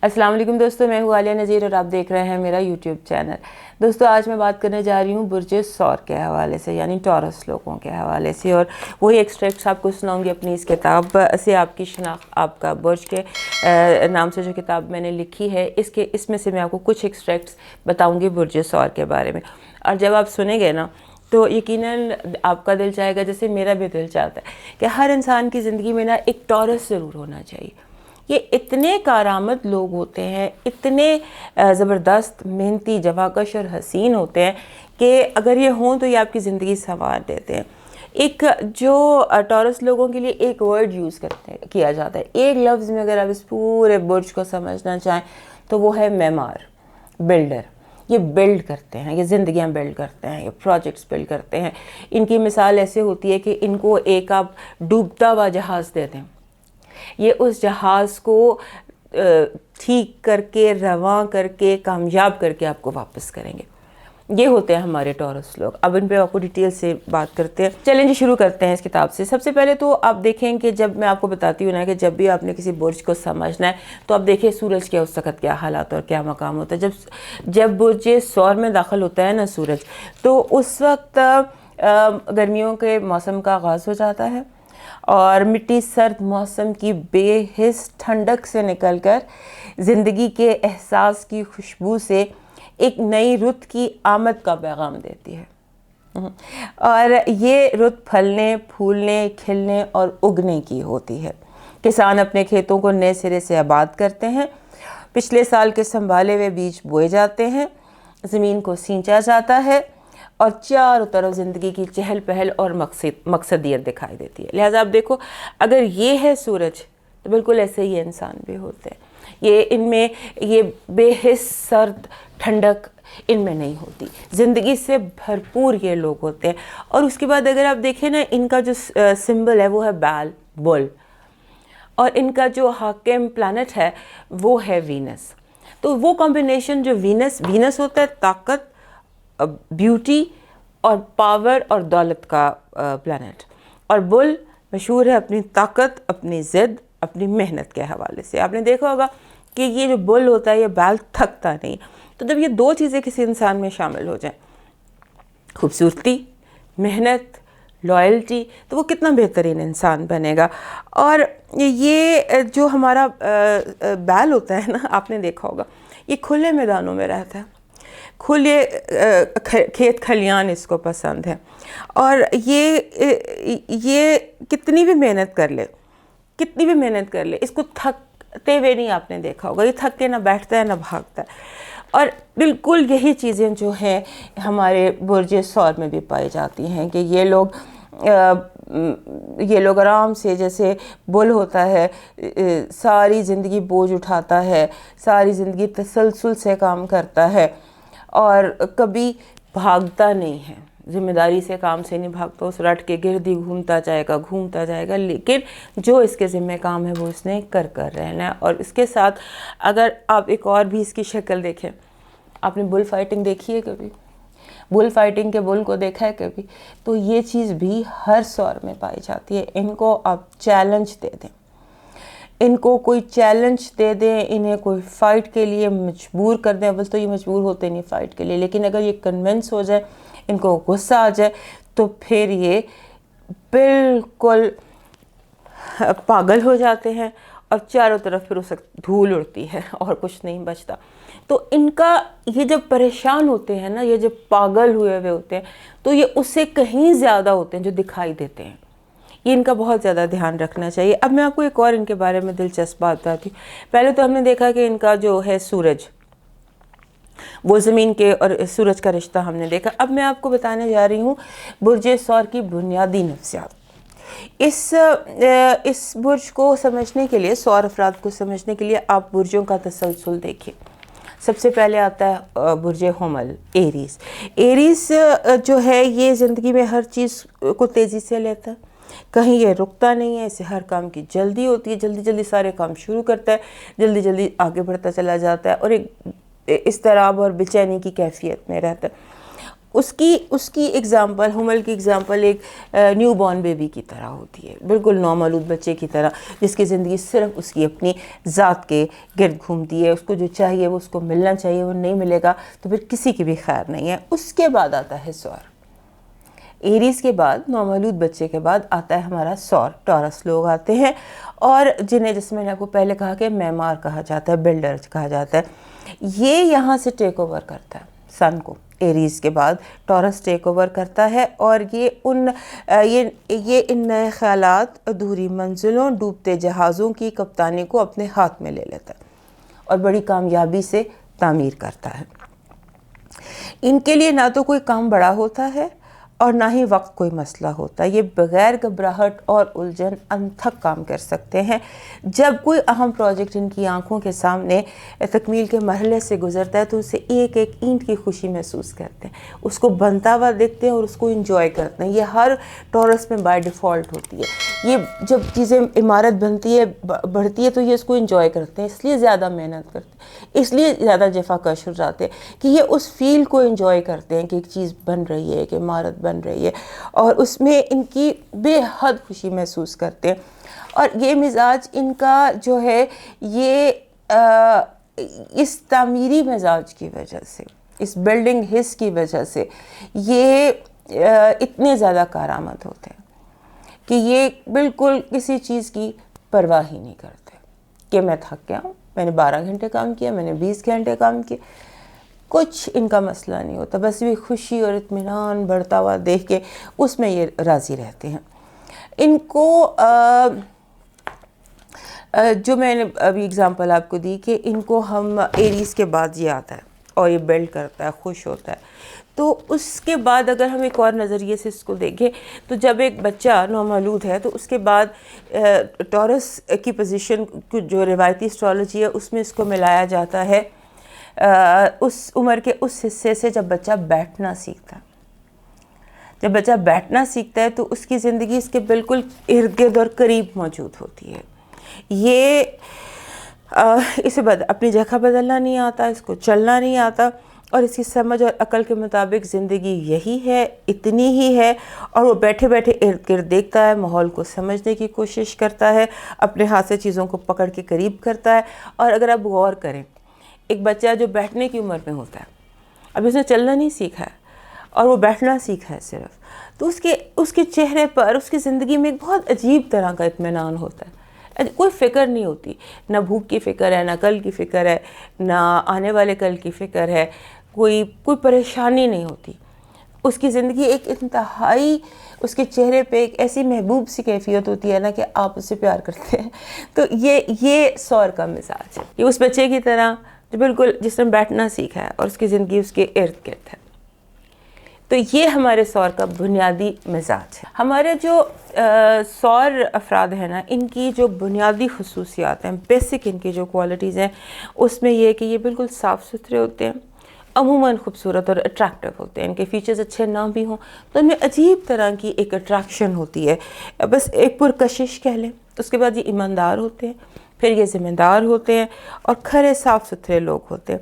السلام علیکم دوستو، میں ہوں عالیہ نذیر اور آپ دیکھ رہے ہیں میرا یوٹیوب چینل۔ دوستو آج میں بات کرنے جا رہی ہوں برج ثور کے حوالے سے، یعنی ٹورس لوگوں کے حوالے سے، اور وہی ایکسٹریکٹس آپ کو سناؤں گی اپنی اس کتاب سے، آپ کی شناخت آپ کا برج کے نام سے جو کتاب میں نے لکھی ہے، اس میں سے میں آپ کو کچھ ایکسٹریکٹس بتاؤں گی برج ثور کے بارے میں۔ اور جب آپ سنیں گے نا تو یقیناً آپ کا دل چاہے گا، جیسے میرا بھی دل چاہتا ہے کہ ہر انسان کی زندگی میں نا ایک ٹورس ضرور ہونا چاہیے۔ یہ اتنے کارآمد لوگ ہوتے ہیں، اتنے زبردست، محنتی، جواکش اور حسین ہوتے ہیں کہ اگر یہ ہوں تو یہ آپ کی زندگی سنوار دیتے ہیں۔ ایک جو ٹورس لوگوں کے لیے ایک ورڈ یوز کیا جاتا ہے، ایک لفظ میں اگر آپ اس پورے برج کو سمجھنا چاہیں تو وہ ہے معمار، بلڈر۔ یہ بلڈ کرتے ہیں، یہ زندگیاں بلڈ کرتے ہیں، یہ پروجیکٹس بلڈ کرتے ہیں۔ ان کی مثال ایسے ہوتی ہے کہ ان کو ایک آپ ڈوبتا ہوا جہاز دے دیں، یہ اس جہاز کو ٹھیک کر کے، رواں کر کے، کامیاب کر کے آپ کو واپس کریں گے۔ یہ ہوتے ہیں ہمارے ٹورس لوگ۔ اب ان پہ آپ کو ڈیٹیل سے بات کرتے ہیں۔ چلیں جی، شروع کرتے ہیں اس کتاب سے۔ سب سے پہلے تو آپ دیکھیں کہ جب میں آپ کو بتاتی ہوں نا کہ جب بھی آپ نے کسی برج کو سمجھنا ہے تو آپ دیکھیں سورج کے اس وقت کیا حالات اور کیا مقام ہوتا ہے۔ جب برج ثور میں داخل ہوتا ہے نا سورج، تو اس وقت گرمیوں کے موسم کا آغاز ہو جاتا ہے، اور مٹی سرد موسم کی بے حس ٹھنڈک سے نکل کر زندگی کے احساس کی خوشبو سے ایک نئی رت کی آمد کا پیغام دیتی ہے، اور یہ رت پھلنے، پھولنے، کھلنے اور اگنے کی ہوتی ہے۔ کسان اپنے کھیتوں کو نئے سرے سے آباد کرتے ہیں، پچھلے سال کے سنبھالے ہوئے بیج بوئے جاتے ہیں، زمین کو سینچا جاتا ہے، اور چاروں طرف زندگی کی چہل پہل اور مقصدیت دکھائی دیتی ہے۔ لہٰذا آپ دیکھو، اگر یہ ہے سورج تو بالکل ایسے ہی انسان بھی ہوتے ہیں۔ ان میں یہ بے حس سرد ٹھنڈک ان میں نہیں ہوتی، زندگی سے بھرپور یہ لوگ ہوتے ہیں۔ اور اس کے بعد اگر آپ دیکھیں نا، ان کا جو سمبل ہے وہ ہے بل، اور ان کا جو حاکم پلانٹ ہے وہ ہے وینس۔ تو وہ کمبینیشن جو وینس ہوتا ہے طاقت، بیوٹی اور پاور اور دولت کا پلانٹ، اور بل مشہور ہے اپنی طاقت، اپنی ضد، اپنی محنت کے حوالے سے۔ آپ نے دیکھا ہوگا کہ یہ جو بل ہوتا ہے یہ بیل تھکتا نہیں۔ تو جب یہ دو چیزیں کسی انسان میں شامل ہو جائیں، خوبصورتی، محنت، لائلٹی، تو وہ کتنا بہترین انسان بنے گا۔ اور یہ جو ہمارا بیل ہوتا ہے نا، آپ نے دیکھا ہوگا یہ کھلے میدانوں میں رہتا ہے، کھلے کھیت کھلیان اس کو پسند ہے، اور یہ کتنی بھی محنت کر لے اس کو تھکتے ہوئے نہیں آپ نے دیکھا ہوگا۔ یہ تھک کے نہ بیٹھتا ہے نہ بھاگتا ہے۔ اور بالکل یہی چیزیں جو ہیں ہمارے برج ثور میں بھی پائی جاتی ہیں کہ یہ لوگ آرام سے، جیسے بل ہوتا ہے، ساری زندگی بوجھ اٹھاتا ہے، ساری زندگی تسلسل سے کام کرتا ہے، اور کبھی بھاگتا نہیں ہے، ذمہ داری سے کام سے نہیں بھاگتا، اس رٹ کے گرد ہی گھومتا جائے گا، لیکن جو اس کے ذمہ کام ہے وہ اس نے کر رہنا ہے۔ اور اس کے ساتھ اگر آپ ایک اور بھی اس کی شکل دیکھیں، آپ نے بل فائٹنگ دیکھی ہے کبھی؟ بل فائٹنگ کے بل کو دیکھا ہے کبھی؟ تو یہ چیز بھی ہر ثور میں پائی جاتی ہے۔ ان کو آپ چیلنج دے دیں، ان کو کوئی چیلنج دے دیں، انہیں کوئی فائٹ کے لیے مجبور کر دیں، بس تو یہ مجبور ہوتے نہیں فائٹ کے لیے، لیکن اگر یہ کنونس ہو جائے، ان کو غصہ آ جائے، تو پھر یہ بالکل پاگل ہو جاتے ہیں، اور چاروں طرف پھر اس وقت دھول اڑتی ہے اور کچھ نہیں بچتا۔ تو ان کا یہ جب پریشان ہوتے ہیں نا، یہ جب پاگل ہوئے ہوتے ہیں، تو یہ اس سے کہیں زیادہ ہوتے ہیں جو دکھائی دیتے ہیں۔ یہ ان کا بہت زیادہ دھیان رکھنا چاہیے۔ اب میں آپ کو ایک اور ان کے بارے میں دلچسپ بات بتاتی ہوں۔ پہلے تو ہم نے دیکھا کہ ان کا جو ہے سورج، وہ زمین کے اور سورج کا رشتہ ہم نے دیکھا۔ اب میں آپ کو بتانے جا رہی ہوں برج ثور کی بنیادی نفسیات۔ اس برج کو سمجھنے کے لیے، ثور افراد کو سمجھنے کے لیے آپ برجوں کا تسلسل دیکھیں۔ سب سے پہلے آتا ہے برج حمل، ایریز جو ہے یہ زندگی میں ہر چیز کو تیزی سے لیتا ہے، کہیں یہ رکتا نہیں ہے، اسے ہر کام کی جلدی ہوتی ہے، جلدی سارے کام شروع کرتا ہے، جلدی آگے بڑھتا چلا جاتا ہے، اور ایک اضطراب اور بے چینی کی کیفیت میں رہتا ہے۔ اس کی اگزامپل، حمل کی اگزامپل ایک نیو بورن بیبی کی طرح ہوتی ہے، بالکل نومولود بچے کی طرح، جس کی زندگی صرف اس کی اپنی ذات کے گرد گھومتی ہے. اس کو جو چاہیے وہ اس کو ملنا چاہیے، وہ نہیں ملے گا تو پھر کسی کی بھی خیر نہیں ہے. اس کے بعد آتا ہے سور. ایریز کے بعد، نومولود بچے کے بعد آتا ہے ہمارا سور. ٹورس لوگ آتے ہیں، اور جنہیں، جس میں نے آپ کو پہلے کہا کہ معمار کہا جاتا ہے، بلڈر کہا جاتا ہے، یہ یہاں سے ٹیک اوور کرتا ہے سن کو. ایریز کے بعد ٹورس ٹیک اوور کرتا ہے، اور یہ ان نئے خیالات، ادھوری منزلوں، ڈوبتے جہازوں کی کپتانی کو اپنے ہاتھ میں لے لیتا ہے اور بڑی کامیابی سے تعمیر کرتا ہے. ان کے لیے نہ تو کوئی کام بڑا ہوتا ہے اور نہ ہی وقت کوئی مسئلہ ہوتا ہے. یہ بغیر گھبراہٹ اور الجھن انتھک کام کر سکتے ہیں. جب کوئی اہم پروجیکٹ ان کی آنکھوں کے سامنے تکمیل کے مرحلے سے گزرتا ہے تو اسے ایک ایک اینٹ کی خوشی محسوس کرتے ہیں، اس کو بنتا ہوا دیکھتے ہیں اور اس کو انجوائے کرتے ہیں. یہ ہر ٹورس میں بائی ڈیفالٹ ہوتی ہے. یہ جب چیزیں، عمارت بنتی ہے، بڑھتی ہے، تو یہ اس کو انجوائے کرتے ہیں، اس لیے زیادہ محنت کرتے ہیں، اس لیے زیادہ جفا کش ہو جاتے ہیں کہ یہ اس فیل کو انجوائے کرتے ہیں کہ ایک چیز بن رہی ہے، ایک عمارت بن رہی ہے، اور اس میں ان کی بے حد خوشی محسوس کرتے ہیں. اور یہ مزاج ان کا جو ہے، یہ اس تعمیری مزاج کی وجہ سے، اس بلڈنگ حس کی وجہ سے یہ اتنے زیادہ کارآمد ہوتے ہیں کہ یہ بالکل کسی چیز کی پرواہ ہی نہیں کرتے کہ میں تھک گیا ہوں، میں نے 12 گھنٹے کام کیا، میں نے 20 گھنٹے کام کیا. کچھ ان کا مسئلہ نہیں ہوتا، بس بھی خوشی اور اطمینان بڑھتا ہوا دیکھ کے اس میں یہ راضی رہتے ہیں. ان کو جو میں نے ابھی اگزامپل آپ کو دی کہ ان کو ہم ایریز کے بعد یہ آتا ہے اور یہ بلڈ کرتا ہے، خوش ہوتا ہے. تو اس کے بعد اگر ہم ایک اور نظریے سے اس کو دیکھیں تو جب ایک بچہ نومولود ہے تو اس کے بعد ٹورس کی پوزیشن جو روایتی اسٹرالوجی ہے اس میں اس کو ملایا جاتا ہے اس عمر کے اس حصے سے جب بچہ بیٹھنا سیکھتا ہے. جب بچہ بیٹھنا سیکھتا ہے تو اس کی زندگی اس کے بالکل ارد گرد اور قریب موجود ہوتی ہے. یہ اسے اپنی جگہ بدلنا نہیں آتا، اس کو چلنا نہیں آتا، اور اس کی سمجھ اور عقل کے مطابق زندگی یہی ہے، اتنی ہی ہے، اور وہ بیٹھے بیٹھے ارد گرد دیکھتا ہے، ماحول کو سمجھنے کی کوشش کرتا ہے، اپنے ہاتھ سے چیزوں کو پکڑ کے قریب کرتا ہے. اور اگر آپ غور کریں، ایک بچہ جو بیٹھنے کی عمر میں ہوتا ہے، اب اس نے چلنا نہیں سیکھا ہے اور وہ بیٹھنا سیکھا ہے صرف، تو اس کے چہرے پر، اس کی زندگی میں ایک بہت عجیب طرح کا اطمینان ہوتا ہے. کوئی فکر نہیں ہوتی، نہ بھوک کی فکر ہے، نہ کل کی فکر ہے، نہ آنے والے کل کی فکر ہے، کوئی پریشانی نہیں ہوتی. اس کی زندگی ایک انتہائی، اس کے چہرے پہ ایک ایسی محبوب سی کیفیت ہوتی ہے نا کہ آپ اس سے پیار کرتے ہیں. تو یہ سور کا مزاج ہے. یہ اس بچے کی طرح جو بالکل جس نے بیٹھنا سیکھا ہے اور اس کی زندگی اس کے ارد گرد ہے. تو یہ ہمارے سور کا بنیادی مزاج ہے. ہمارے جو سور افراد ہیں نا، ان کی جو بنیادی خصوصیات ہیں، بیسک ان کی جو کوالٹیز ہیں، اس میں یہ کہ یہ بالکل صاف ستھرے ہوتے ہیں، عموماً خوبصورت اور اٹریکٹیو ہوتے ہیں. ان کے فیچرز اچھے نہ بھی ہوں تو ان میں عجیب طرح کی ایک اٹریکشن ہوتی ہے، بس ایک پرکشش کہہ لیں. اس کے بعد یہ ایماندار ہوتے ہیں، پھر یہ ذمہ دار ہوتے ہیں، اور کھرے صاف ستھرے لوگ ہوتے ہیں.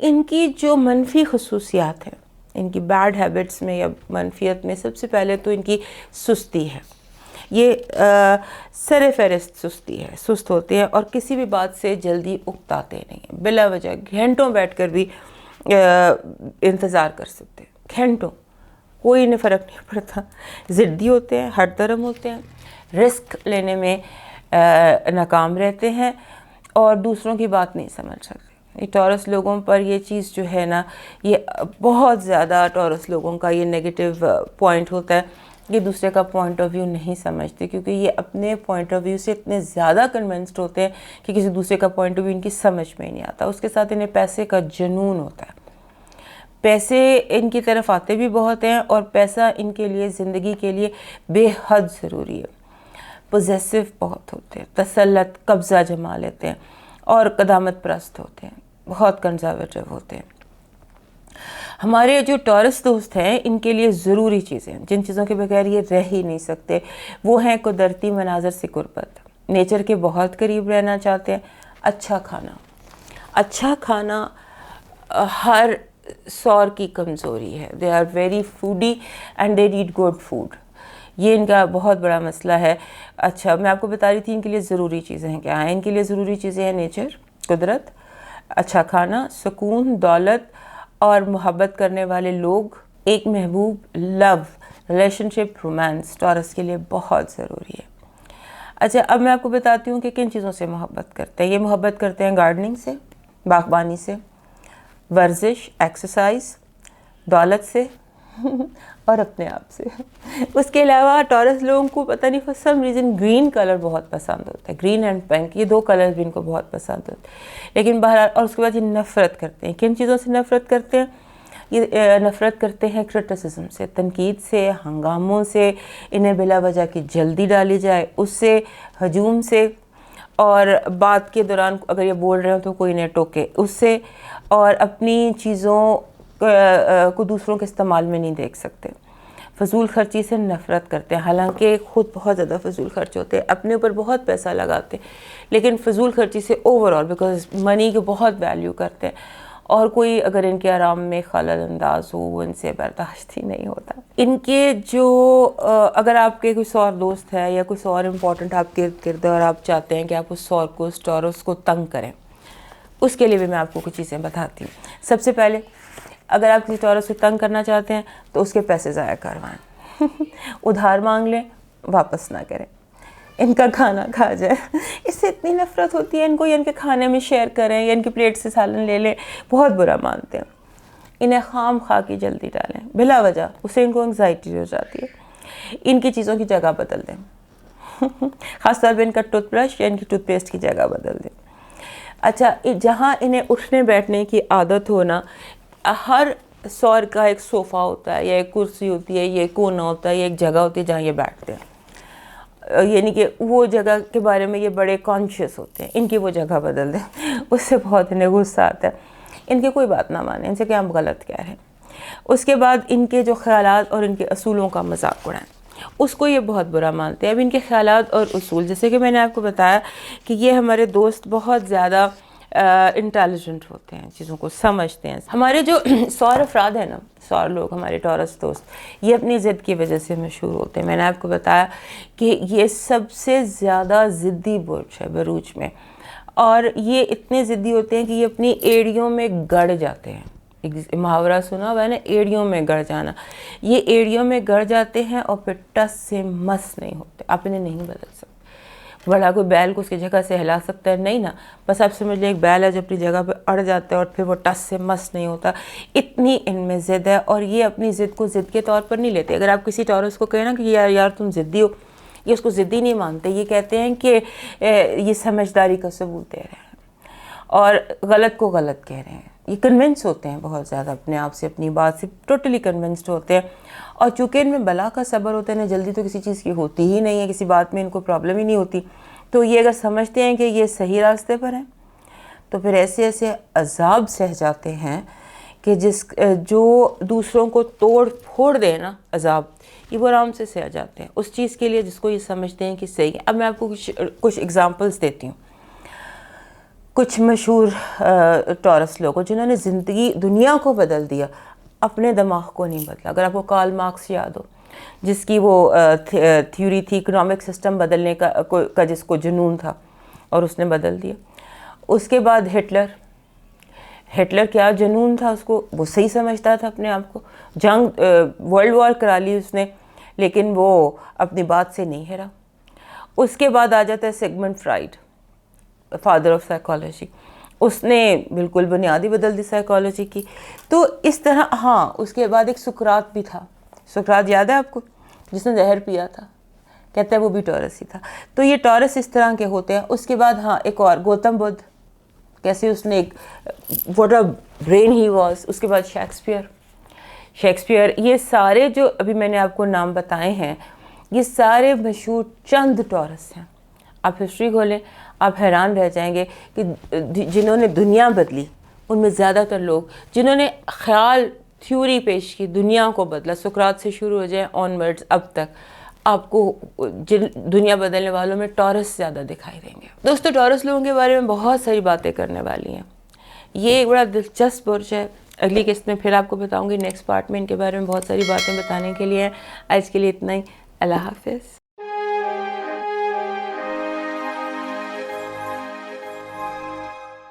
ان کی جو منفی خصوصیات ہیں، ان کی بیڈ ہیبٹس میں یا منفیت میں، سب سے پہلے تو ان کی سستی ہے. یہ سر فہرست سستی ہے، سست ہوتے ہیں اور کسی بھی بات سے جلدی اکتاتے نہیں ہیں. بلا وجہ گھنٹوں بیٹھ کر بھی انتظار کر سکتے ہیں، گھنٹوں، کوئی انہیں فرق نہیں پڑتا. ضدی ہوتے ہیں، ہر درم ہوتے ہیں، رسک لینے میں ناکام رہتے ہیں، اور دوسروں کی بات نہیں سمجھ سکتے. یہ ٹورس لوگوں پر یہ چیز جو ہے نا، یہ بہت زیادہ ٹورس لوگوں کا یہ نیگیٹو پوائنٹ ہوتا ہے. یہ دوسرے کا پوائنٹ آف ویو نہیں سمجھتے، کیونکہ یہ اپنے پوائنٹ آف ویو سے اتنے زیادہ کنونسڈ ہوتے ہیں کہ کسی دوسرے کا پوائنٹ آف ویو ان کی سمجھ میں ہی نہیں آتا. اس کے ساتھ انہیں پیسے کا جنون ہوتا ہے. پیسے ان کی طرف آتے بھی بہت ہیں، اور پیسہ ان کے لیے، زندگی کے لیے بے حد ضروری ہے. پوزیسو بہت ہوتے ہیں، تسلط، قبضہ جما لیتے ہیں، اور قدامت پرست ہوتے ہیں، بہت کنزرویٹو ہوتے ہیں. ہمارے جو ٹورس دوست ہیں، ان کے لیے ضروری چیزیں، جن چیزوں کے بغیر یہ رہ ہی نہیں سکتے، وہ ہیں قدرتی مناظر سے قربت، نیچر کے بہت قریب رہنا چاہتے ہیں، اچھا کھانا. اچھا کھانا ہر سور کی کمزوری ہے. They are very foodie and they need good food. یہ ان کا بہت بڑا مسئلہ ہے. اچھا میں آپ کو بتا رہی تھی ان کے لیے ضروری چیزیں کیا ہیں. ان کے لیے ضروری چیزیں ہیں نیچر، قدرت، اچھا کھانا، سکون، دولت اور محبت کرنے والے لوگ، ایک محبوب، لو، ریلیشن شپ، رومانس. ٹورس کے لیے بہت ضروری ہے. اچھا اب میں آپ کو بتاتی ہوں کہ کن چیزوں سے محبت کرتے ہیں. یہ محبت کرتے ہیں گارڈننگ سے، باغبانی سے، ورزش، ایکسرسائز، دولت سے اور اپنے آپ سے. اس کے علاوہ ٹورس لوگوں کو پتہ نہیں for some reason green colour بہت پسند ہوتا ہے. گرین اینڈ پنک یہ 2 کلر بھی ان کو بہت پسند ہوتے ہیں. لیکن بہرحال اور اس کے بعد یہ نفرت کرتے ہیں. کن چیزوں سے نفرت کرتے ہیں؟ یہ نفرت کرتے ہیں کرٹیسزم سے، تنقید سے، ہنگاموں سے، انہیں بلا وجہ کی جلدی ڈالی جائے اس سے، ہجوم سے، اور بات کے دوران اگر یہ بول رہے ہوں تو کوئی انہیں ٹوکے اس سے، اور اپنی چیزوں کو دوسروں کے استعمال میں نہیں دیکھ سکتے. فضول خرچی سے نفرت کرتے ہیں، حالانکہ خود بہت زیادہ فضول خرچ ہوتے ہیں، اپنے اوپر بہت پیسہ لگاتے ہیں، لیکن فضول خرچی سے اوور آل بیکاز منی کو بہت ویلیو کرتے ہیں، اور کوئی اگر ان کے آرام میں خلل انداز ہو وہ ان سے برداشت ہی نہیں ہوتا. ان کے جو اگر آپ کے کوئی اور دوست ہے یا کوئی اور امپورٹنٹ آپ کے ارد گرد ہے اور آپ چاہتے ہیں کہ آپ اس اور کو، اس ٹورس کو تنگ کریں، اس کے لیے بھی میں آپ کو کچھ چیزیں بتاتی ہوں. سب سے پہلے اگر آپ کسی ٹورس کو تنگ کرنا چاہتے ہیں تو اس کے پیسے ضائع کروائیں. ادھار مانگ لیں، واپس نہ کریں. ان کا کھانا کھا جائے، اس سے اتنی نفرت ہوتی ہے ان کو. یا ان کے کھانے میں شیئر کریں یا ان کی پلیٹ سے سالن لے لیں، بہت برا مانتے ہیں. انہیں خام خواہ کی جلدی ڈالیں بلا وجہ، اس سے ان کو انگزائٹی ہو جاتی ہے. ان کی چیزوں کی جگہ بدل دیں. خاص طور پہ ان کا ٹوتھ برش یا ان کی ٹوتھ پیسٹ کی جگہ بدل دیں. اچھا جہاں انہیں اٹھنے بیٹھنے کی عادت ہونا، ہر سور کا ایک صوفہ ہوتا ہے یا ایک کرسی ہوتی ہے، یہ کونا ہوتا ہے، یہ ایک جگہ ہوتی ہے جہاں یہ بیٹھتے ہیں. یعنی کہ وہ جگہ کے بارے میں یہ بڑے کانشیس ہوتے ہیں. ان کی وہ جگہ بدل دیں. اس سے بہت انہیں غصہ آتا ہے. ان کی کوئی بات نہ مانیں، ان سے کہ ہم غلط کہہ رہے ہیں. اس کے بعد ان کے جو خیالات اور ان کے اصولوں کا مذاق اڑائیں، اس کو یہ بہت برا مانتے ہیں. اب ان کے خیالات اور اصول، جیسے کہ میں نے آپ کو بتایا کہ یہ ہمارے دوست بہت زیادہ انٹیلیجنٹ ہوتے ہیں، چیزوں کو سمجھتے ہیں. ہمارے جو سور افراد ہیں نا، سور لوگ، ہمارے ٹورس دوست، یہ اپنی ضد کی وجہ سے مشہور ہوتے ہیں. میں نے آپ کو بتایا کہ یہ سب سے زیادہ ضدی برج ہے بروج میں، اور یہ اتنے ضدی ہوتے ہیں کہ یہ اپنی ایڑیوں میں گڑ جاتے ہیں. ایک محاورہ سنا ہوا ہے نا، ایڑیوں میں گڑ جانا. یہ ایڑیوں میں گڑ جاتے ہیں اور پھر ٹس سے مس نہیں ہوتے. آپ انہیں نہیں بدل سکتے. بڑا کوئی بیل کو اس کی جگہ سے ہلا سکتا ہے؟ نہیں نا. بس آپ سمجھ لیں ایک بیل ہے جو اپنی جگہ پہ اڑ جاتا ہے اور پھر وہ ٹس سے مس نہیں ہوتا. اتنی ان میں ضد ہے، اور یہ اپنی ضد کو ضد کے طور پر نہیں لیتے. اگر آپ کسی ٹورس کو کہیں نا کہ یار تم ضدی ہو، یہ اس کو ضدی نہیں مانتے. یہ کہتے ہیں کہ یہ سمجھداری کا ثبوت دے رہے ہیں اور غلط کو غلط کہہ رہے ہیں. یہ کنونس ہوتے ہیں بہت زیادہ اپنے آپ سے، اپنی بات سے ٹوٹلی کنونسڈ ہوتے ہیں. اور چونکہ ان میں بلا کا صبر ہوتا ہے نا، جلدی تو کسی چیز کی ہوتی ہی نہیں ہے، کسی بات میں ان کو پرابلم ہی نہیں ہوتی. تو یہ اگر سمجھتے ہیں کہ یہ صحیح راستے پر ہیں تو پھر ایسے ایسے عذاب سہ جاتے ہیں کہ جو دوسروں کو توڑ پھوڑ دے نا عذاب، یہ وہ آرام سے سہ جاتے ہیں اس چیز کے لیے جس کو یہ سمجھتے ہیں کہ صحیح ہے. اب میں آپ کو کچھ ایگزامپلس دیتی ہوں. کچھ مشہور ٹورس لوگوں جنہوں نے زندگی دنیا کو بدل دیا، اپنے دماغ کو نہیں بدلا. اگر آپ کو کارل مارکس یاد ہو، جس کی وہ تھیوری تھی اکنامک سسٹم بدلنے کا جس کو جنون تھا، اور اس نے بدل دیا. اس کے بعد ہٹلر کیا جنون تھا اس کو، وہ صحیح سمجھتا تھا اپنے آپ کو. جنگ ورلڈ وار کرا لی اس نے، لیکن وہ اپنی بات سے نہیں ہرا. اس کے بعد آ جاتا ہے Sigmund Freud, father of psychology. اس نے بالکل بنیادی بدل دی سائیکالوجی کی. تو اس طرح ہاں، اس کے بعد ایک سقراط بھی تھا. سقراط یاد ہے آپ کو، جس نے زہر پیا تھا؟ کہتا ہے وہ بھی ٹورس ہی تھا. تو یہ ٹورس اس طرح کے ہوتے ہیں. اس کے بعد ہاں ایک اور گوتم بدھ، کیسے اس نے ایک what a brain he was. اس کے بعد شیکسپیئر. یہ سارے جو ابھی میں نے آپ کو نام بتائے ہیں، یہ سارے مشہور چند ٹورس ہیں. آپ ہسٹری کھولیں، آپ حیران رہ جائیں گے کہ جنہوں نے دنیا بدلی، ان میں زیادہ تر لوگ جنہوں نے خیال تھیوری پیش کی، دنیا کو بدلا. سقراط سے شروع ہو جائیں آن ورڈز اب تک، آپ کو دنیا بدلنے والوں میں ٹورس زیادہ دکھائی دیں گے. دوستو ٹورس لوگوں کے بارے میں بہت ساری باتیں کرنے والی ہیں. یہ ایک بڑا دلچسپ برج ہے. اگلی قسط میں پھر آپ کو بتاؤں گی، نیکسٹ پارٹ میں ان کے بارے میں بہت ساری باتیں بتانے کے لیے ہیں. آج کے لیے اتنا ہی. اللہ حافظ.